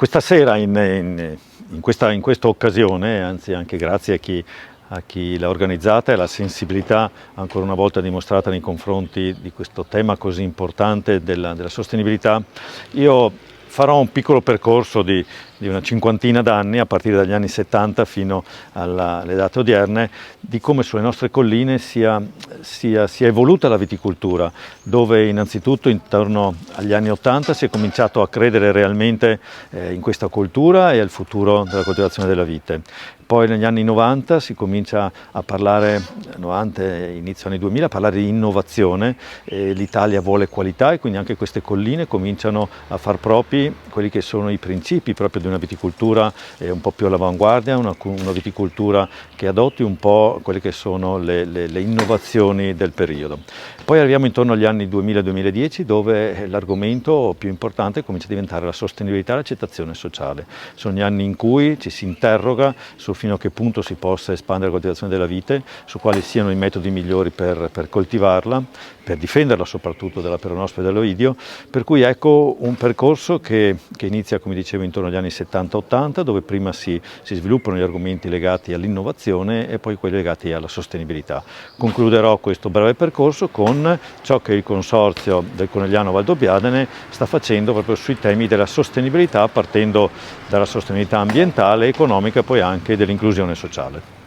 Questa sera, in questa occasione, anzi anche grazie a chi l'ha organizzata e la sensibilità ancora una volta dimostrata nei confronti di questo tema così importante della sostenibilità, io farò un piccolo percorso di una cinquantina d'anni, a partire dagli anni 70 fino alle date odierne, di come sulle nostre colline sia evoluta la viticoltura, dove innanzitutto intorno agli anni 80 si è cominciato a credere realmente in questa coltura e al futuro della coltivazione della vite. Poi negli anni 90 si comincia a parlare, 90 inizio anni 2000, a parlare di innovazione, l'Italia vuole qualità e quindi anche queste colline cominciano a far propri quelli che sono i principi proprio di una viticoltura un po' più all'avanguardia, una viticoltura che adotti un po' quelle che sono le innovazioni del periodo. Poi arriviamo intorno agli anni 2000-2010 dove l'argomento più importante comincia a diventare la sostenibilità e l'accettazione sociale. Sono gli anni in cui ci si interroga su fino a che punto si possa espandere la coltivazione della vite, su quali siano i metodi migliori per coltivarla, per difenderla soprattutto dalla peronospora e dall'oidio, per cui ecco un percorso che inizia, come dicevo, intorno agli anni 70-80, dove prima si sviluppano gli argomenti legati all'innovazione e poi quelli legati alla sostenibilità. Concluderò questo breve percorso con ciò che il consorzio del Conegliano Valdobbiadene sta facendo proprio sui temi della sostenibilità, partendo dalla sostenibilità ambientale, economica e poi anche dell'inclusione sociale.